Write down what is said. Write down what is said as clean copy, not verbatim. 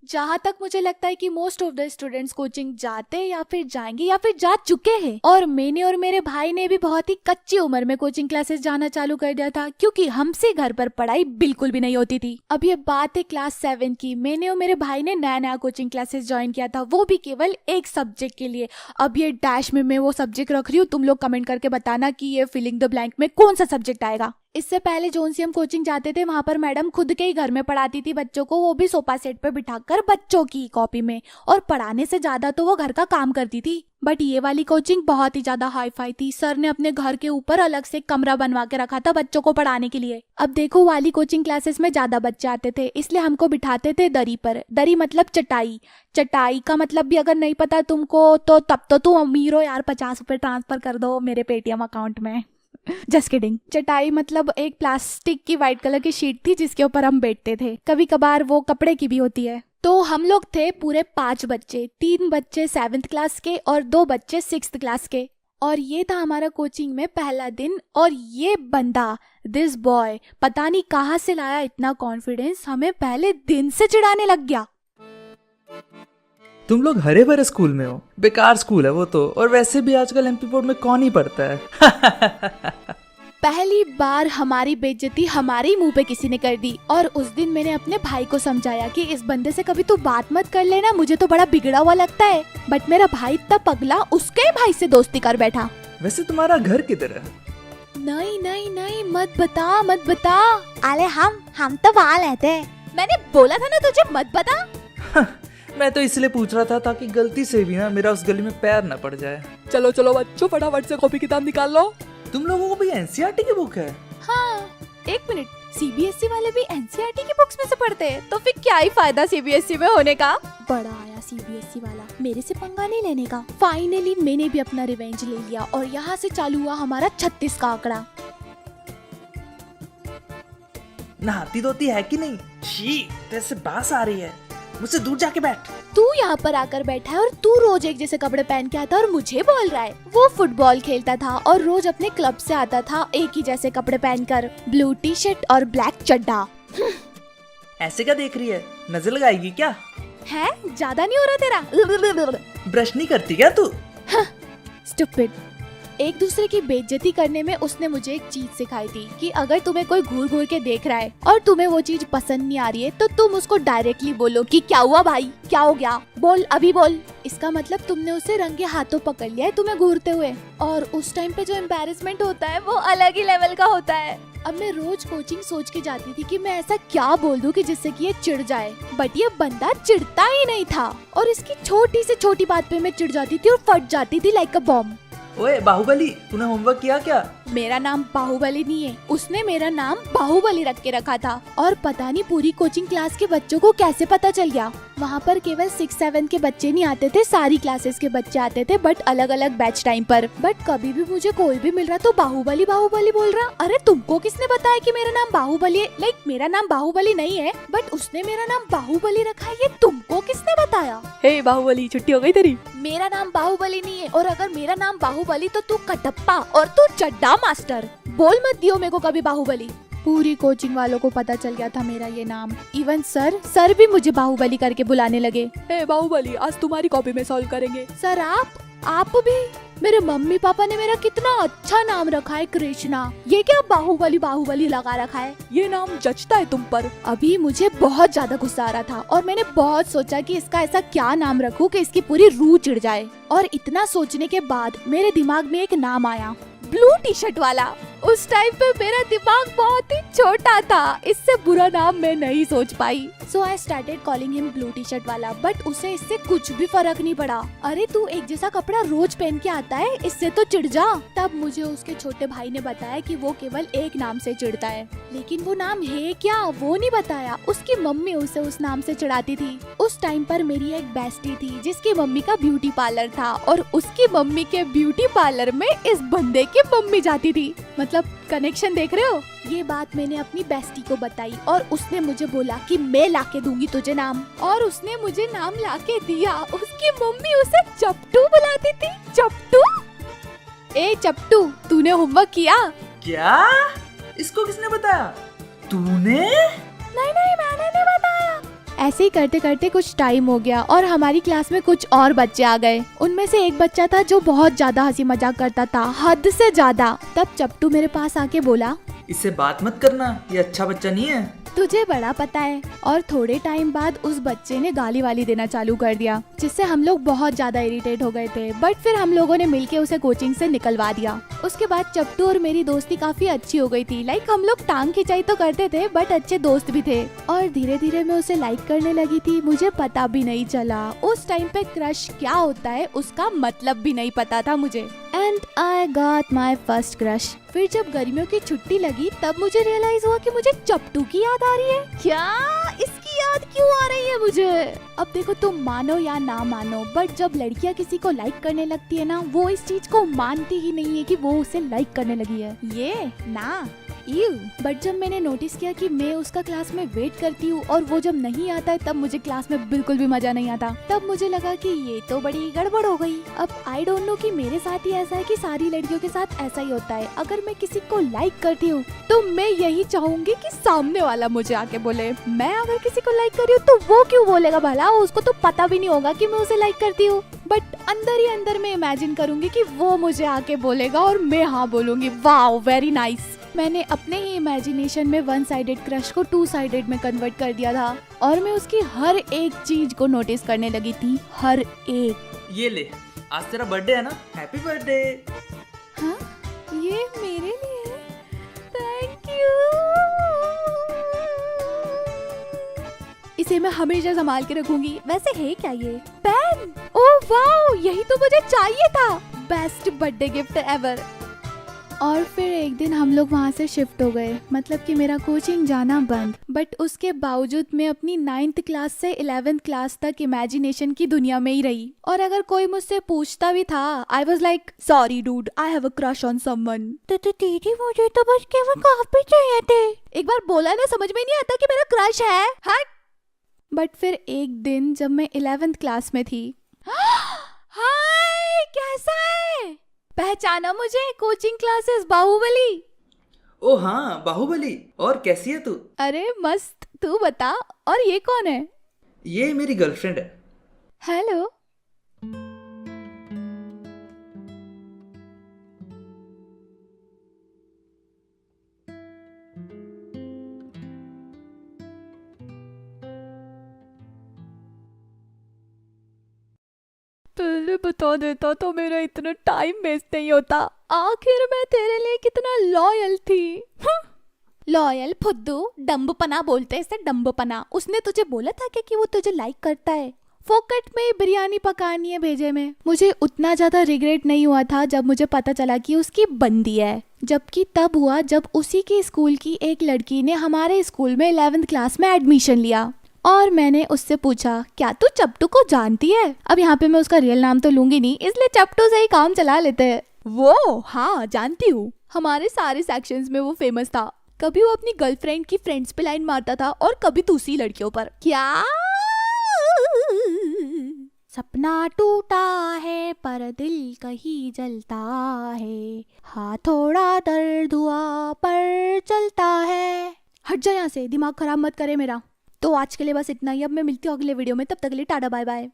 जहाँ तक मुझे लगता है कि most of the students coaching जाते या फिर जाएंगे या फिर जा चुके हैं। और मैंने और मेरे भाई ने भी बहुत ही कच्ची उम्र में कोचिंग क्लासेस जाना चालू कर दिया था, क्योंकि हमसे घर पर पढ़ाई बिल्कुल भी नहीं होती थी। अब ये बात है क्लास 7 की। मैंने और मेरे भाई ने नया नया कोचिंग क्लासेस ज्वाइन किया था, वो भी केवल एक सब्जेक्ट के लिए। अब ये डैश में मैं वो सब्जेक्ट रख रही हूँ, तुम लोग कमेंट करके बताना कि ये फिलिंग द ब्लैंक में कौन सा सब्जेक्ट आएगा। इससे पहले जोन सी हम कोचिंग जाते थे, वहाँ पर मैडम खुद के ही घर में पढ़ाती थी बच्चों को, वो भी सोफा सेट पे बिठाकर बच्चों की कॉपी में, और पढ़ाने से ज्यादा तो वो घर का काम करती थी। बट ये वाली कोचिंग बहुत ही ज्यादा हाई फाई थी। सर ने अपने घर के ऊपर अलग से कमरा बनवा के रखा था बच्चों को पढ़ाने के लिए। अब देखो, वाली कोचिंग क्लासेस में ज्यादा बच्चे आते थे, इसलिए हमको बिठाते थे दरी पर। दरी मतलब चटाई। चटाई का मतलब भी अगर नहीं पता तुमको तो तब तो तुम अमीर हो यार, 50 रुपए ट्रांसफर कर दो मेरे पेटीएम अकाउंट में। Just kidding. चटाई मतलब एक प्लास्टिक की व्हाइट कलर की शीट थी जिसके ऊपर हम बैठते थे। कभी कभार वो कपड़े की भी होती है। तो हम लोग थे पूरे 5 बच्चे, 3 बच्चे 7th क्लास के और 2 बच्चे 6th क्लास के। और ये था हमारा कोचिंग में पहला दिन। और ये बंदा, दिस बॉय, पता नहीं कहाँ से लाया इतना कॉन्फिडेंस, हमें पहले दिन से चिढ़ाने लग गया। तुम लोग हरे भरे स्कूल में हो, बेकार स्कूल है वो तो, और वैसे भी आजकल एमपी बोर्ड में कौन ही पढ़ता है। पहली बार हमारी बेइज्जती हमारे ही मुंह पे किसी ने कर दी। और उस दिन मैंने अपने भाई को समझाया कि इस बंदे से कभी तू बात मत कर लेना, मुझे तो बड़ा बिगड़ा हुआ लगता है। बट मेरा भाई इतना पगला, उसके भाई से दोस्ती कर बैठा। वैसे तुम्हारा घर किधर है? नहीं नहीं नहीं, मत बता मत बता। अरे हम तो वहाँ रहते हैं। मैंने बोला था ना तुझे मत बता। मैं तो इसलिए पूछ रहा था ताकि गलती से भी ना मेरा उस गली में पैर न पड़ जाए। चलो चलो बच्चों, फटाफट से कॉपी किताब निकाल लो। तुम लोगों को भी एनसीईआरटी की बुक है? हाँ, एक मिनट, सीबीएसई वाले भी एनसीईआरटी की बुक्स में से पढ़ते हैं, तो फिर क्या ही फायदा सीबीएसई में होने का। बड़ा आया सीबीएसई वाला, मेरे से पंगा नहीं लेने का। फाइनली मैंने भी अपना रिवेंज ले लिया और यहाँ से चालू हुआ हमारा 36 का आंकड़ा। नहाती धोती है कि नहीं? छी, तेरे से बास आ रही है, मुझसे दूर जाके बैठ। तू यहाँ पर आकर बैठा है और तू रोज एक जैसे कपड़े पहन के आता है और मुझे बोल रहा है। वो फुटबॉल खेलता था और रोज अपने क्लब से आता था एक ही जैसे कपड़े पहनकर, ब्लू टी शर्ट और ब्लैक चड्डा। ऐसे क्या देख रही है, नजर लगाएगी क्या? है, ज्यादा नहीं हो रहा तेरा? ब्रश नहीं करती क्या तू? स्टूपिड। एक दूसरे की बेइज्जती करने में उसने मुझे एक चीज सिखाई थी कि अगर तुम्हें कोई घूर घूर के देख रहा है और तुम्हें वो चीज पसंद नहीं आ रही है, तो तुम उसको डायरेक्टली बोलो कि क्या हुआ भाई, क्या हो गया, बोल अभी बोल। इसका मतलब तुमने उसे रंगे हाथों पकड़ लिया है तुम्हें घूरते हुए। और उस टाइम पे जो एम्बैरेसमेंट होता है वो अलग ही लेवल का होता है। अब मैं रोज कोचिंग सोच के जाती थी कि मैं ऐसा क्या बोल दूं कि जिससे कि ये चिढ़ जाए, बट ये बंदा चिढ़ता ही नहीं था और इसकी छोटी से छोटी बात पे मैं चिढ़ जाती थी और फट जाती थी लाइक अ बॉम्ब। ओए बाहुबली, तूने होमवर्क किया क्या? मेरा नाम बाहुबली नहीं है, उसने मेरा नाम बाहुबली रख के रखा था। और पता नहीं पूरी कोचिंग क्लास के बच्चों को कैसे पता चल गया। वहाँ पर केवल 6-7 के बच्चे नहीं आते थे, सारी क्लासेस के बच्चे आते थे, बट अलग अलग बैच टाइम पर। बट कभी भी मुझे कोई भी मिल रहा तो बाहुबली बाहुबली बोल रहा। अरे तुमको किसने बताया कि मेरा नाम बाहुबली है? लाइक मेरा नाम बाहुबली नहीं है, बट उसने मेरा नाम बाहुबली रखा है, ये तुमको किसने बताया? हे बाहुबली, छुट्टी हो गई तेरी? मेरा नाम बाहुबली नहीं है, और अगर मेरा नाम बाहुबली तो तू कटप्पा और तू चड्डा मास्टर। बोल मत दियो मेरे को कभी बाहुबली। पूरी कोचिंग वालों को पता चल गया था मेरा ये नाम। इवन सर भी मुझे बाहुबली करके बुलाने लगे। हे बाहुबली, आज तुम्हारी कॉपी में सॉल्व करेंगे। सर आप भी? मेरे मम्मी पापा ने मेरा कितना अच्छा नाम रखा है, कृष्णा। ये क्या बाहुबली बाहुबली लगा रखा है? ये नाम जचता है तुम पर। अभी मुझे बहुत ज्यादा गुस्सा आ रहा था और मैंने बहुत सोचा कि इसका ऐसा क्या नाम रखूं कि इसकी पूरी रूह चिढ़ जाए। और इतना सोचने के बाद मेरे दिमाग में एक नाम आया, ब्लू टी शर्ट वाला। उस टाइम पे मेरा दिमाग बहुत ही छोटा था, इससे बुरा नाम मैं नहीं सोच पाई। So I started calling him blue T shirt वाला, बट उसे इससे कुछ भी फर्क नहीं पड़ा। अरे तू एक जैसा कपड़ा रोज पहन के आता है, इससे तो चिढ़ जा। तब मुझे उसके छोटे भाई ने बताया कि वो केवल एक नाम से चिढ़ता है, लेकिन वो नाम है क्या वो नहीं बताया। उसकी मम्मी उसे उस नाम से चिढ़ाती थी। उस टाइम पर मेरी एक बेस्टी थी जिसकी मम्मी का ब्यूटी पार्लर था, और उसकी मम्मी के ब्यूटी पार्लर में इस बंदे की मम्मी जाती थी। मतलब कनेक्शन देख रहे हो? ये बात मैंने अपनी बेस्टी को बताई और उसने मुझे बोला कि मैं लाके दूंगी तुझे नाम, और उसने मुझे नाम लाके दिया। उसकी मम्मी उसे चपटू बुलाती थी, चपटू। ए चपटू, तूने होमवर्क किया? क्या? इसको किसने बताया? तूने? नहीं मैंने नहीं बताया। ऐसे ही करते करते कुछ टाइम हो गया और हमारी क्लास में कुछ और बच्चे आ गए। उनमें से एक बच्चा था जो बहुत ज्यादा हंसी मजाक करता था, हद से ज्यादा। तब चप्टू मेरे पास आके बोला, इससे बात मत करना, ये अच्छा बच्चा नहीं है। तुझे बड़ा पता है। और थोड़े टाइम बाद उस बच्चे ने गाली वाली देना चालू कर दिया, जिससे हम लोग बहुत ज्यादा इरिटेट हो गए थे। बट फिर हम लोगों ने मिलके उसे कोचिंग से निकलवा दिया। उसके बाद चप्टू और मेरी दोस्ती काफी अच्छी हो गई थी। लाइक हम लोग टांग खिंचाई तो करते थे बट अच्छे दोस्त भी थे। और धीरे धीरे मैं उसे लाइक करने लगी थी, मुझे पता भी नहीं चला। उस टाइम पे क्रश क्या होता है उसका मतलब भी नहीं पता था मुझे। And I got my first crush. फिर जब गर्मियों की छुट्टी लगी तब मुझे रियलाइज हुआ कि मुझे चप्टू की याद आ रही है। क्या इसकी याद क्यों आ रही है मुझे? अब देखो तुम मानो या ना मानो, बट जब लड़कियां किसी को लाइक करने लगती है ना, वो इस चीज को मानती ही नहीं है कि वो उसे लाइक करने लगी है। ये ना बट जब मैंने नोटिस किया कि मैं उसका क्लास में वेट करती हूँ और वो जब नहीं आता है तब मुझे क्लास में बिल्कुल भी मजा नहीं आता। तब मुझे लगा कि ये तो बड़ी गड़बड़ हो गई। अब आई डोंट नो कि मेरे साथ ही ऐसा है कि सारी लड़कियों के साथ ऐसा ही होता है। अगर मैं किसी को लाइक करती हूँ तो मैं यही चाहूंगी कि सामने वाला मुझे आके बोले। मैं अगर किसी को लाइक कर रही हूँ तो वो क्यों बोलेगा भला? उसको तो पता भी नहीं होगा कि मैं उसे लाइक करती हूँ। बट अंदर ही अंदर मैं इमेजिन करूंगी कि वो मुझे आके बोलेगा और मैं हाँ बोलूंगी। Wow very nice. मैंने अपने ही इमेजिनेशन में वन साइडेड क्रश को टू साइडेड में कन्वर्ट कर दिया था और मैं उसकी हर एक चीज को नोटिस करने लगी थी, हर एक। ये ले, आज तेरा बर्थडे है ना, हैप्पी बर्थडे। हाँ, ये मेरे लिए। Thank you. इसे मैं हमेशा संभाल के रखूंगी। वैसे है क्या ये? पेन। ओह वाओ, यही तो मुझे चाहिए था। Best birthday gift ever. और फिर एक दिन हम लोग वहाँ से शिफ्ट हो गए, मतलब कि मेरा कोचिंग जाना बंद। बट उसके बावजूद मैं अपनी 9th क्लास से 11th क्लास तक इमेजिनेशन की दुनिया में ही रही। और अगर कोई मुझसे पूछता भी था, I was like, sorry dude, I have a crush on someone. तो दीदी मुझे तो बस केवल कॉपी चाहिए थे। एक बार बोला ना, समझ में नहीं आता कि मेरा क्रश है। हट। बट फिर एक दिन जब मैं 11th क्लास में थी, हाय कैसा है? पहचाना मुझे? Coaching classes Baahubali. ओ हाँ, बाहुबली। और कैसी है तू? अरे मस्त, तू बता। और ये कौन है? ये मेरी गर्लफ्रेंड है। हेलो। पहले बता देता तो मेरा इतना टाइम वेस्ट नहीं होता। आखिर मैं तेरे लिए कितना लॉयल थी। लॉयल फुद्दू, डम्बपना बोलते हैं इसे, डम्बपना। उसने तुझे बोला था कि वो तुझे लाइक करता है? फोकट में बिरयानी पकानी है भेजे में। मुझे उतना ज्यादा रिग्रेट नहीं हुआ था जब मुझे पता चला कि उसकी बंदी है, जबकि तब हुआ जब उसी के स्कूल की एक लड़की ने हमारे स्कूल में 11th क्लास में एडमिशन लिया। और मैंने उससे पूछा, क्या तू चप्टू को जानती है? अब यहाँ पे मैं उसका रियल नाम तो लूंगी नहीं, इसलिए चप्टू से ही काम चला लेते हैं। वो हाँ जानती हूँ, हमारे सारे सेक्शंस में वो फेमस था। कभी वो अपनी गर्लफ्रेंड की फ्रेंड्स पे लाइन मारता था और कभी दूसरी लड़कियों पर। क्या? सपना टूटा है पर दिल कहीं जलता है, हाँ थोड़ा दर्द हुआ पर चलता है। हट जा यहाँ से, दिमाग खराब मत करे मेरा। तो आज के लिए बस इतना ही। अब मैं मिलती हूँ अगले वीडियो में, तब तक के लिए टाटा बाय बाय।